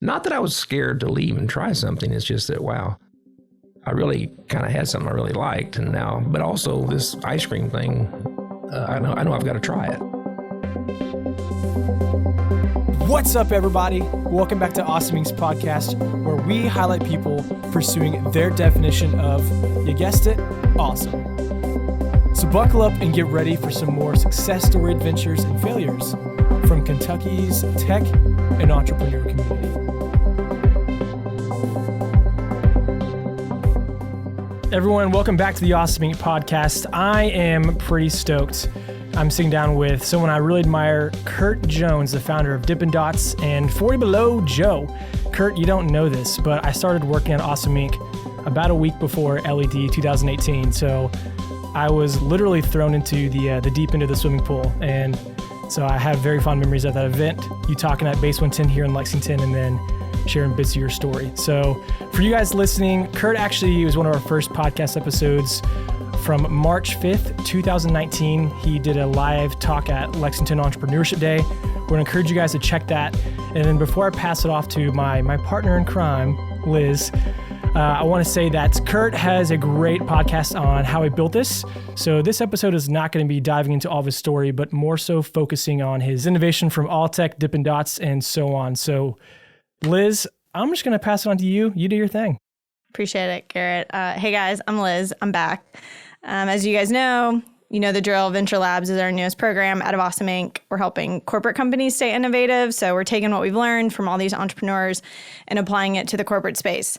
Not that I was scared to leave and try something. It's just that, wow, I really kind of had something I really liked. And now, but also this ice cream thing, I know I've got to try it. What's up, everybody? Welcome back to Awesome Inc.'s podcast, where we highlight people pursuing their definition of, you guessed it, awesome. So buckle up and get ready for some more success story adventures and failures from Kentucky's tech and entrepreneur community. Everyone, welcome back to the Awesome Inc. podcast. I am pretty stoked. I'm sitting down with someone I really admire, Curt Jones, the founder of Dippin Dots and 40 Below Joe. Curt, you don't know this, but I started working at Awesome Inc. about a week before LED 2018. So I was literally thrown into the deep end of the swimming pool. And so I have very fond memories of that event, you talking at Base 110 here in Lexington, and then sharing bits of your story. So for you guys listening, Curt actually was one of our first podcast episodes from March 5th, 2019. He did a live talk at Lexington Entrepreneurship Day. We're gonna encourage you guys to check that. And then before I pass it off to my partner in crime, Liz, I wanna say that Curt has a great podcast on how he built this. So this episode is not gonna be diving into all of his story, but more so focusing on his innovation from all tech, Dippin Dots, and so on. So Liz, I'm just gonna pass it on to you. You do your thing. Appreciate it, Garrett. Hey guys, I'm Liz. I'm back. As you guys know, you know the drill. Venture Labs is our newest program out of Awesome Inc. We're helping corporate companies stay innovative. So we're taking what we've learned from all these entrepreneurs and applying it to the corporate space.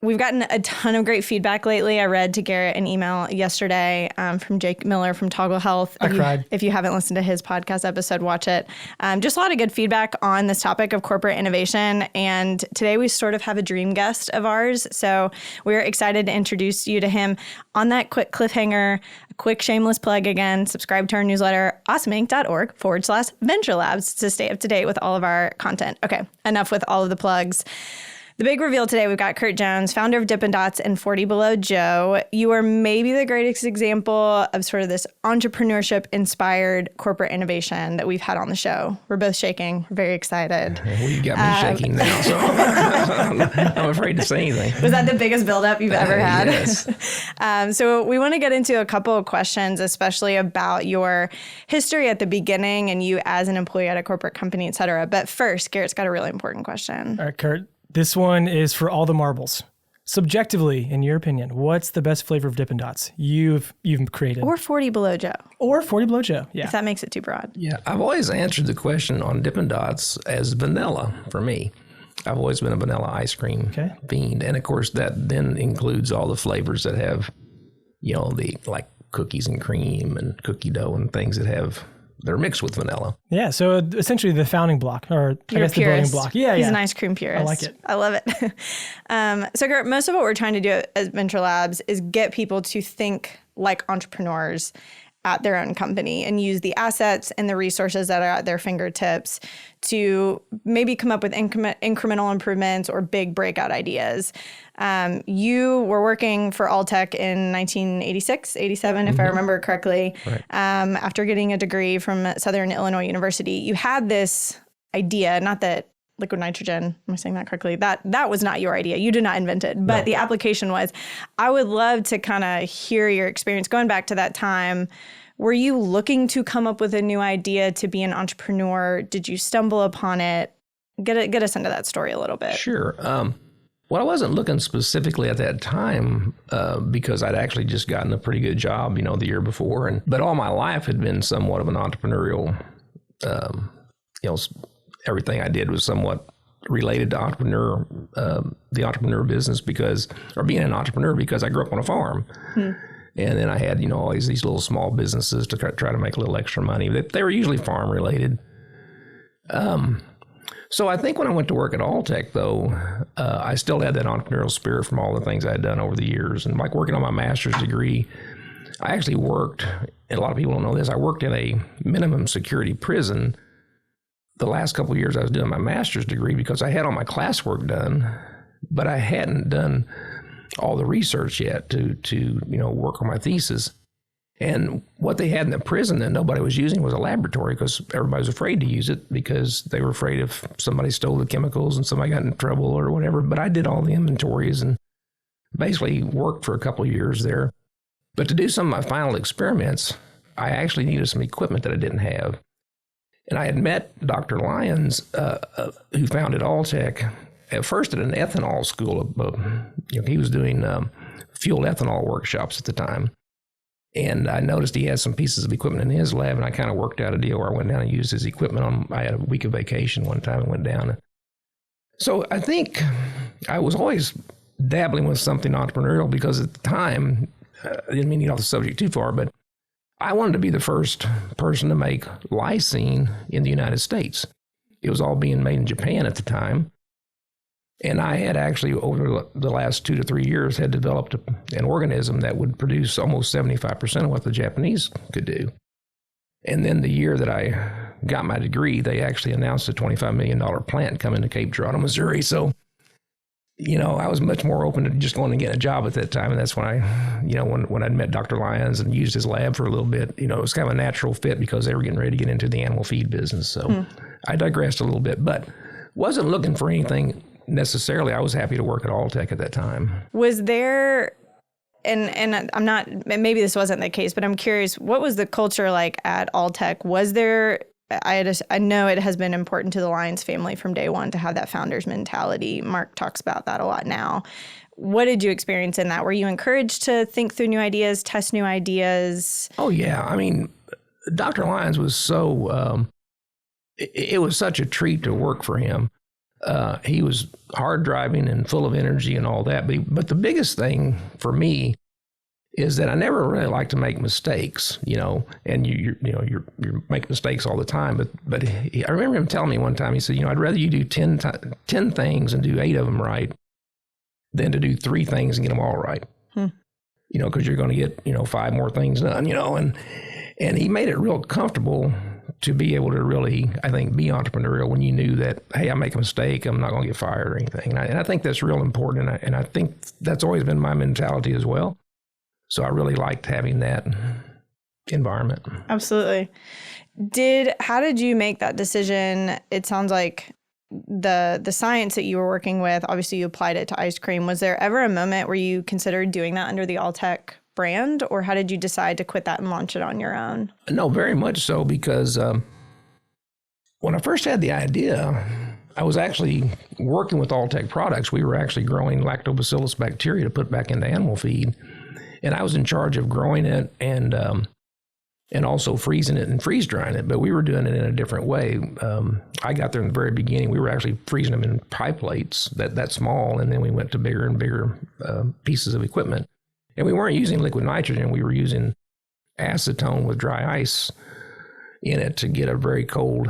We've gotten a ton of great feedback lately. I read to Garrett an email yesterday from Jake Miller from Toggle Health. I cried. If you haven't listened to his podcast episode, watch it. Just a lot of good feedback on this topic of corporate innovation. And today we sort of have a dream guest of ours. So we're excited to introduce you to him. On that quick cliffhanger, a quick shameless plug again, subscribe to our newsletter, awesomeinc.org/Venture Labs to stay up to date with all of our content. Okay, enough with all of the plugs. The big reveal today, we've got Curt Jones, founder of Dippin Dots and 40 Below Joe. You are maybe the greatest example of sort of this entrepreneurship-inspired corporate innovation that we've had on the show. We're both shaking. We're very excited. Well, you got me shaking now, so I'm afraid to say anything. Was that the biggest buildup you've ever had? Yes. So we want to get into a couple of questions, especially about your history at the beginning and you as an employee at a corporate company, et cetera. But first, Garrett's got a really important question. All right, Curt. This one is for all the marbles. Subjectively, in your opinion, what's the best flavor of Dippin Dots you've created? Or 40 Below Joe. Or 40 Below Joe, yeah. If that makes it too broad. Yeah, I've always answered the question on Dippin Dots as vanilla for me. I've always been a vanilla ice cream fiend. And of course, that then includes all the flavors that have, you know, the like cookies and cream and cookie dough and things that they're mixed with vanilla. Yeah, so essentially the founding block, or I guess the building block. Yeah, He's an ice cream purist. I like it. I love it. So Curt, most of what we're trying to do at Venture Labs is get people to think like entrepreneurs at their own company and use the assets and the resources that are at their fingertips to maybe come up with incremental improvements or big breakout ideas. You were working for Alltech in 1986, 87, if I remember correctly. Right. After getting a degree from Southern Illinois University, you had this idea, not that liquid nitrogen, am I saying that correctly? That was not your idea. You did not invent it, but the application was. I would love to kind of hear your experience going back to that time. Were you looking to come up with a new idea to be an entrepreneur? Did you stumble upon it? Get us into that story a little bit. Sure. Well, I wasn't looking specifically at that time because I'd actually just gotten a pretty good job, you know, the year before. But all my life had been somewhat of an entrepreneurial, everything I did was somewhat related to the entrepreneur business being an entrepreneur because I grew up on a farm. And then I had, you know, always these little small businesses to try to make a little extra money. They were usually farm related. So I think when I went to work at Alltech, though, I still had that entrepreneurial spirit from all the things I had done over the years. And like working on my master's degree, I actually worked, and a lot of people don't know this, I worked in a minimum security prison the last couple of years I was doing my master's degree because I had all my classwork done, but I hadn't done all the research yet to work on my thesis. And what they had in the prison that nobody was using was a laboratory because everybody was afraid to use it because they were afraid if somebody stole the chemicals and somebody got in trouble or whatever. But I did all the inventories and basically worked for a couple of years there. But to do some of my final experiments, I actually needed some equipment that I didn't have. And I had met Dr. Lyons, who founded Alltech, at first at an ethanol school. He was doing fuel ethanol workshops at the time. And I noticed he had some pieces of equipment in his lab, and I kind of worked out a deal where I went down and used his equipment. I had a week of vacation one time and went down. So I think I was always dabbling with something entrepreneurial because at the time, I didn't mean to get off the subject too far, but I wanted to be the first person to make lysine in the United States. It was all being made in Japan at the time. And I had actually, over the last 2 to 3 years, had developed an organism that would produce almost 75% of what the Japanese could do. And then the year that I got my degree, they actually announced a $25 million plant coming to Cape Girardeau, Missouri. So, I was much more open to just going and getting a job at that time. And that's when I, when I'd met Dr. Lyons and used his lab for a little bit, it was kind of a natural fit because they were getting ready to get into the animal feed business. So I digressed a little bit, but wasn't looking for anything necessarily. I was happy to work at Alltech at that time. Was there, and I'm not, maybe this wasn't the case, but I'm curious, what was the culture like at Alltech? Was there, I know it has been important to the Lyons family from day one to have that founder's mentality. Mark talks about that a lot now. What did you experience in that? Were you encouraged to think through new ideas, test new ideas? Oh, yeah. I mean, Dr. Lyons was so, it was such a treat to work for him. He was hard driving and full of energy and all that. But the biggest thing for me is that I never really like to make mistakes, and you make mistakes all the time. But I remember him telling me one time, he said, I'd rather you do 10 things and do 8 of them right than to do 3 things and get them all right. Because you're going to get, 5 more things done, and he made it real comfortable to be able to really, I think, be entrepreneurial when you knew that, hey, I make a mistake, I'm not going to get fired or anything. And I think that's real important. And I think that's always been my mentality as well. So I really liked having that environment. Absolutely. How did you make that decision? It sounds like the science that you were working with, obviously you applied it to ice cream. Was there ever a moment where you considered doing that under the Alltech brand, or how did you decide to quit that and launch it on your own? No, very much so, because when I first had the idea, I was actually working with Alltech products. We were actually growing lactobacillus bacteria to put back into animal feed, and I was in charge of growing it and also freezing it and freeze drying it. But we were doing it in a different way. I got there in the very beginning. We were actually freezing them in pie plates that small, and then we went to bigger and bigger pieces of equipment. And we weren't using liquid nitrogen. We were using acetone with dry ice in it to get a very cold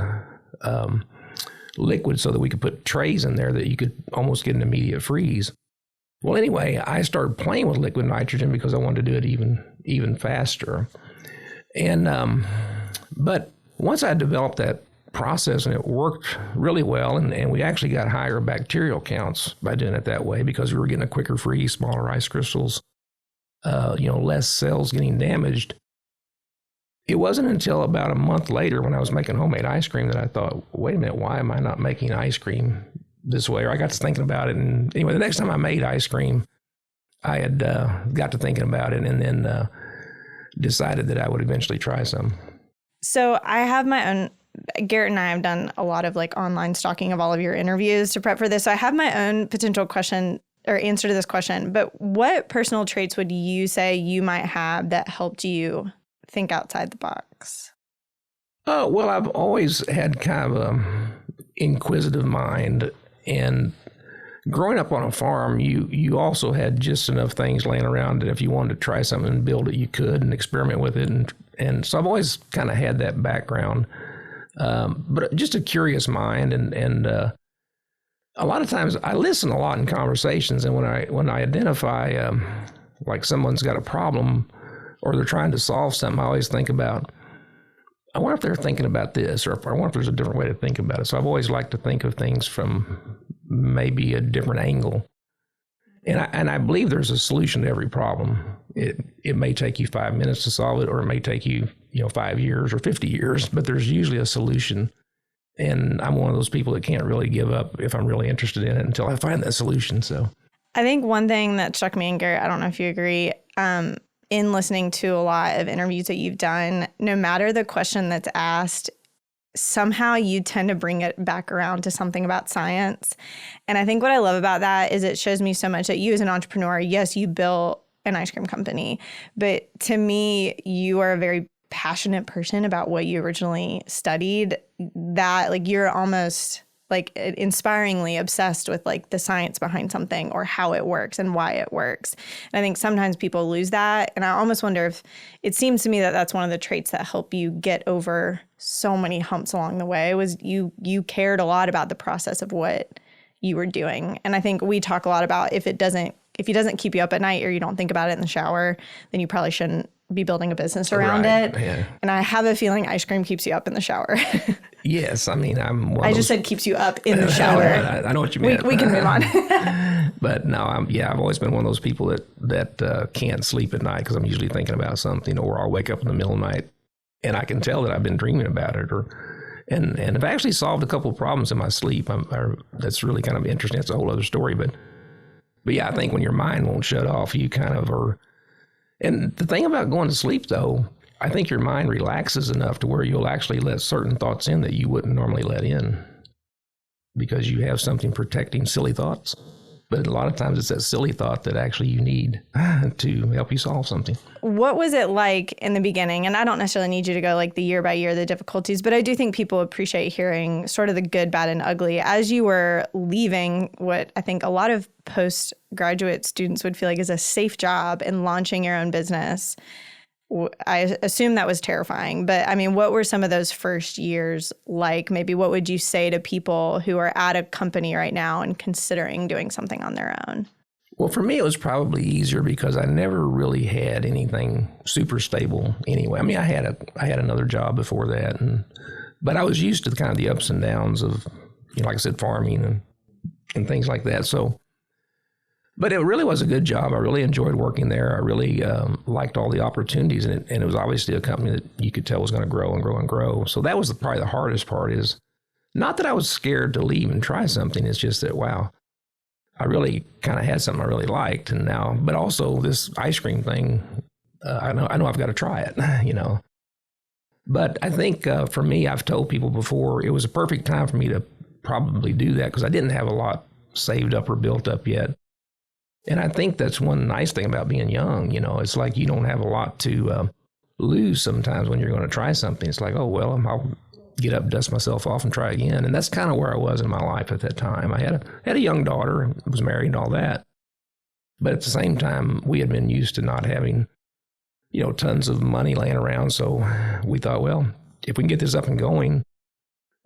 liquid so that we could put trays in there that you could almost get an immediate freeze. Well, anyway, I started playing with liquid nitrogen because I wanted to do it even faster. And but once I developed that process and it worked really well, and we actually got higher bacterial counts by doing it that way because we were getting a quicker freeze, smaller ice crystals, less cells getting damaged. It wasn't until about a month later when I was making homemade ice cream that I thought, wait a minute, why am I not making ice cream this way? Or I got to thinking about it. And anyway, the next time I made ice cream, I had got to thinking about it and then decided that I would eventually try some. So I have my own, Garrett and I have done a lot of online stalking of all of your interviews to prep for this. So I have my own potential question or answer to this question, but what personal traits would you say you might have that helped you think outside the box? Well, I've always had kind of an inquisitive mind, and growing up on a farm, you also had just enough things laying around that if you wanted to try something and build it, you could and experiment with it. And so I've always kind of had that background, but just a curious mind. And a lot of times I listen a lot in conversations, and when I identify like someone's got a problem or they're trying to solve something, I always think about, I wonder if they're thinking about this, or I wonder if there's a different way to think about it. So I've always liked to think of things from maybe a different angle. And I believe there's a solution to every problem. It may take you 5 minutes to solve it, or it may take you, 5 years or 50 years, but there's usually a solution. And I'm one of those people that can't really give up if I'm really interested in it until I find that solution. So I think one thing that struck me, and Garrett, I don't know if you agree, in listening to a lot of interviews that you've done, no matter the question that's asked, somehow you tend to bring it back around to something about science. And I think what I love about that is it shows me so much that you as an entrepreneur, yes, you built an ice cream company, but to me, you are a very passionate person about what you originally studied, that like you're almost like inspiringly obsessed with like the science behind something or how it works and why it works. And I think sometimes people lose that. And I almost wonder if it seems to me that that's one of the traits that help you get over so many humps along the way, was you cared a lot about the process of what you were doing. And I think we talk a lot about if it doesn't keep you up at night or you don't think about it in the shower, then you probably shouldn't be building a business around it. Yeah. And I have a feeling ice cream keeps you up in the shower. Yes, I mean, I just said keeps you up in the shower. I know what you meant. We can move on. But no, I've always been one of those people that can't sleep at night because I'm usually thinking about something, or I'll wake up in the middle of the night and I can tell that I've been dreaming about it, and I've actually solved a couple of problems in my sleep. That's really kind of interesting. That's a whole other story, but yeah, I think when your mind won't shut off, you kind of are. And the thing about going to sleep, though, I think your mind relaxes enough to where you'll actually let certain thoughts in that you wouldn't normally let in, because you have something protecting silly thoughts. But a lot of times it's that silly thought that actually you need to help you solve something. What was it like in the beginning? And I don't necessarily need you to go like the year by year, the difficulties, but I do think people appreciate hearing sort of the good, bad, and ugly. As you were leaving what I think a lot of postgraduate students would feel like is a safe job and launching your own business, I assume that was terrifying. But I mean, what were some of those first years like? Maybe what would you say to people who are at a company right now and considering doing something on their own? Well, for me, it was probably easier because I never really had anything super stable anyway. I mean, I had another job before that, but I was used to kind of the ups and downs of, like I said, farming and things like that. So, but it really was a good job. I really enjoyed working there. I really liked all the opportunities, and it was obviously a company that you could tell was going to grow and grow and grow. So that was probably the hardest part, is not that I was scared to leave and try something. It's just that, wow, I really kind of had something I really liked, and now, but also this ice cream thing, I know I've got to try it, But I think for me, I've told people before, it was a perfect time for me to probably do that because I didn't have a lot saved up or built up yet. And I think that's one nice thing about being young. It's like you don't have a lot to lose sometimes when you're going to try something. It's like, oh, well, I'll get up, dust myself off, and try again. And that's kind of where I was in my life at that time. I had a young daughter, and was married and all that. But at the same time, we had been used to not having, tons of money laying around. So we thought, well, if we can get this up and going,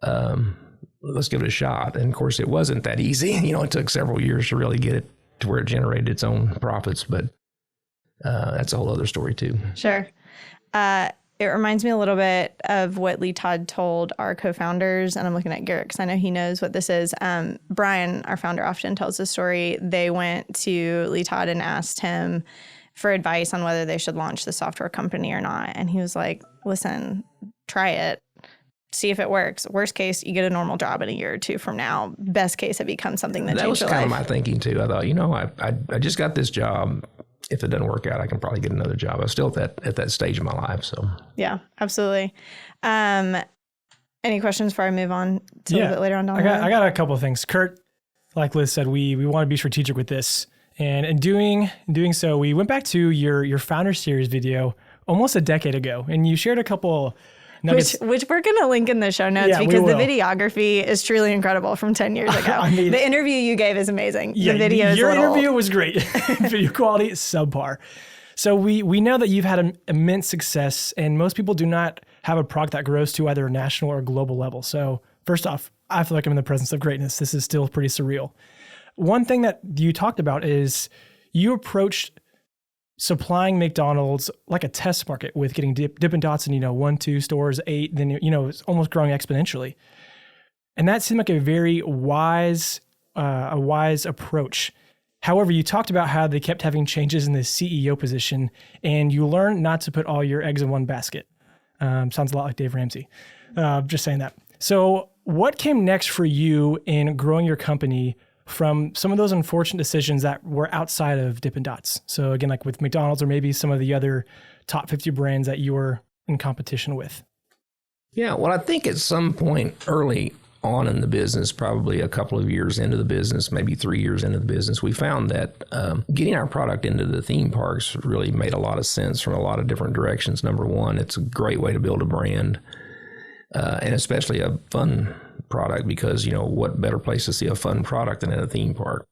let's give it a shot. And of course, it wasn't that easy. It took several years to really get it to where it generated its own profits, but that's a whole other story too. Sure. It reminds me a little bit of what Lee Todd told our co-founders, and I'm looking at Garrett because I know he knows what this is. Brian, our founder, often tells the story. They went to Lee Todd and asked him for advice on whether they should launch the software company or not. And he was like, listen, try it. See if it works. Worst case, you get a normal job in a year or two from now. Best case, it becomes something that changes your life. That was kind of my thinking too. I thought, I just got this job. If it doesn't work out, I can probably get another job. I was still at that stage of my life. So yeah, absolutely. Any questions before I move on to a little bit later on down the road? I got a couple of things. Curt, like Liz said, we want to be strategic with this, and in doing so, we went back to your founder series video almost a decade ago, and you shared a couple. Which we're going to link in the show notes because the videography is truly incredible from 10 years ago. The interview you gave is amazing. Yeah, the video is your interview was great. Video quality is subpar. So we know that you've had an immense success, and most people do not have a product that grows to either a national or global level. So first off, I feel like I'm in the presence of greatness. This is still pretty surreal. One thing that you talked about is you approached supplying McDonald's like a test market with getting Dippin Dots in, 1, 2 stores, 8, then, it's almost growing exponentially. And that seemed like a very wise approach. However, you talked about how they kept having changes in the CEO position, and you learned not to put all your eggs in one basket. Sounds a lot like Dave Ramsey. Just saying that. So what came next for you in growing your company from some of those unfortunate decisions that were outside of Dippin' Dots? So again, like with McDonald's or maybe some of the other top 50 brands that you were in competition with. Yeah, well, I think at some point early on in the business, probably a couple of years into the business, maybe 3 years into the business, we found that getting our product into the theme parks really made a lot of sense from a lot of different directions. Number one, it's a great way to build a brand, and especially a fun product, because, what better place to see a fun product than in a theme park?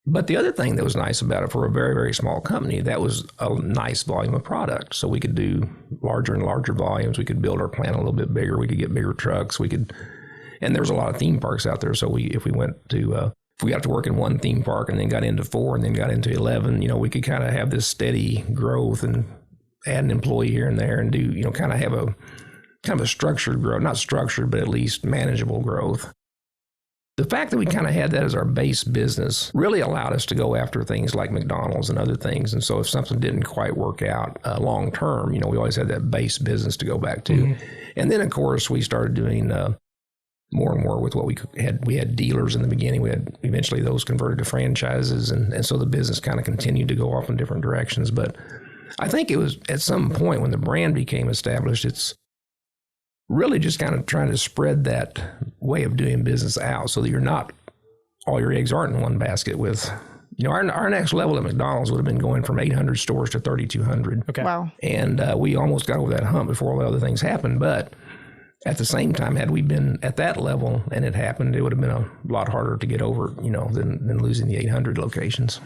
But the other thing that was nice about it, for a very, very small company, that was a nice volume of product. So we could do larger and larger volumes. We could build our plant a little bit bigger. We could get bigger trucks. And there was a lot of theme parks out there. So if we got to work in one theme park and then got into 4 and then got into 11, we could kind of have this steady growth and add an employee here and there and do, kind of have a structured growth, not structured, but at least manageable growth. The fact that we kind of had that as our base business really allowed us to go after things like McDonald's and other things. And so if something didn't quite work out long term, we always had that base business to go back to. Mm-hmm. And then, of course, we started doing more and more with what we had. We had dealers in the beginning. We had eventually those converted to franchises. And so the business kind of continued to go off in different directions. But I think it was at some point when the brand became established, it's really just kind of trying to spread that way of doing business out so that all your eggs aren't in one basket with, our next level at McDonald's would have been going from 800 stores to 3,200. Okay. Wow. And we almost got over that hump before all the other things happened. But at the same time, had we been at that level and it happened, it would have been a lot harder to get over, than losing the 800 locations.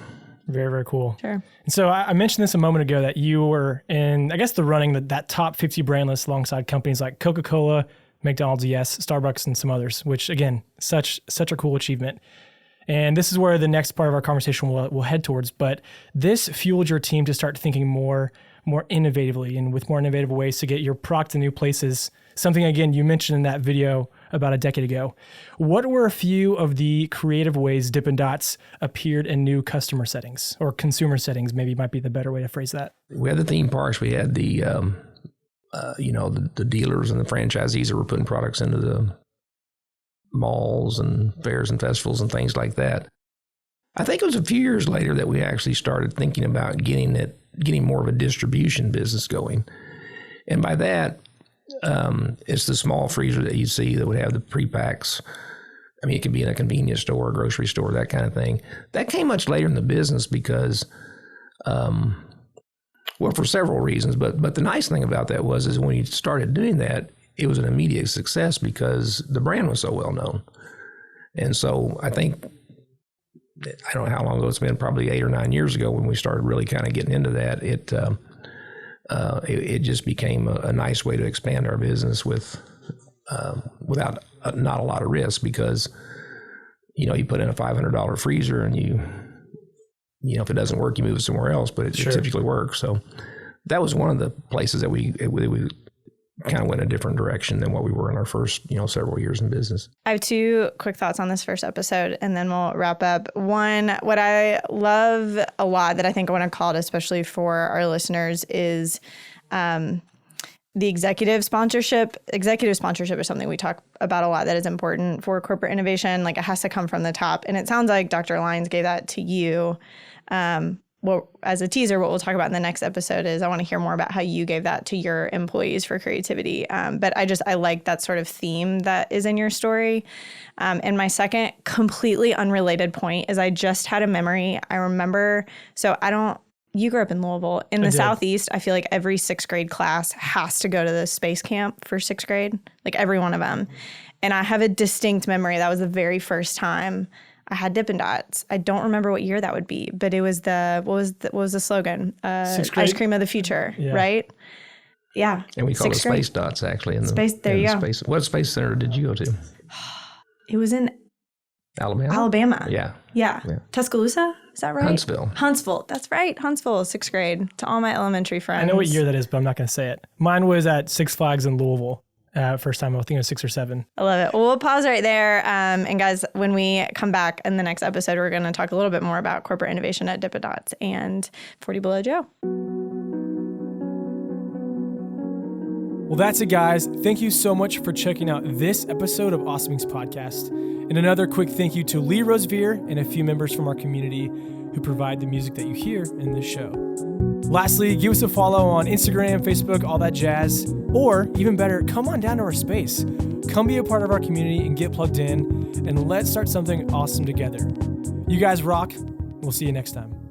Very, very cool. Sure. And so I mentioned this a moment ago that you were in, I guess, the running that top 50 brand list alongside companies like Coca-Cola, McDonald's, yes, Starbucks, and some others, which again, such a cool achievement. And this is where the next part of our conversation will head towards. But this fueled your team to start thinking more innovatively and with more innovative ways to get your product to new places. Something, again, you mentioned in that video about a decade ago. What were a few of the creative ways Dippin' Dots appeared in new customer settings, or consumer settings, maybe might be the better way to phrase that? We had the theme parks. We had the dealers and the franchisees that were putting products into the malls and fairs and festivals and things like that. I think it was a few years later that we actually started thinking about getting more of a distribution business going. And by that, it's the small freezer that you see that would have the pre-packs. I mean, it could be in a convenience store, a grocery store, that kind of thing. That came much later in the business because, for several reasons. But the nice thing about that is when you started doing that, it was an immediate success because the brand was so well known. And so I think, I don't know how long ago it's been, probably 8 or 9 years ago when we started really kind of getting into that, it just became a nice way to expand our business without not a lot of risk, because you put in a $500 freezer and if it doesn't work, you move it somewhere else, but it typically works. So that was one of the places that we kind of went a different direction than what we were in our first several years in business. I have 2 quick thoughts on this first episode, and then we'll wrap up. One, what I love a lot that I think I want to call it, especially for our listeners, is the executive sponsorship. Executive sponsorship is something we talk about a lot that is important for corporate innovation. Like, it has to come from the top. And it sounds like Dr. Lyons gave that to you. Well, as a teaser, what we'll talk about in the next episode is I want to hear more about how you gave that to your employees for creativity. But I like that sort of theme that is in your story. And my second completely unrelated point is I just had a memory. I remember, you grew up in Louisville. In the Southeast, I feel like every 6th grade class has to go to the space camp for 6th grade, like every one of them. And I have a distinct memory. That was the very first time I had Dippin' Dots. I don't remember what year that would be, but it was what was the slogan? Ice cream of the future, right? Yeah. And we call it Space Dots, actually. There you go. What space center did you go to? It was in Alabama. Yeah. Tuscaloosa? Is that right? Huntsville. That's right. Huntsville, 6th grade. To all my elementary friends. I know what year that is, but I'm not going to say it. Mine was at Six Flags in Louisville. first time. I think it was 6 or 7. I love it. Well, we'll pause right there. And guys, when we come back in the next episode, we're going to talk a little bit more about corporate innovation at Dippin Dots and 40 Below Joe. Well, that's it, guys. Thank you so much for checking out this episode of Awesome Inc.'s podcast. And another quick thank you to Lee Rosevear and a few members from our community who provide the music that you hear in this show. Lastly, give us a follow on Instagram, Facebook, all that jazz. Or even better, come on down to our space. Come be a part of our community and get plugged in, and let's start something awesome together. You guys rock. We'll see you next time.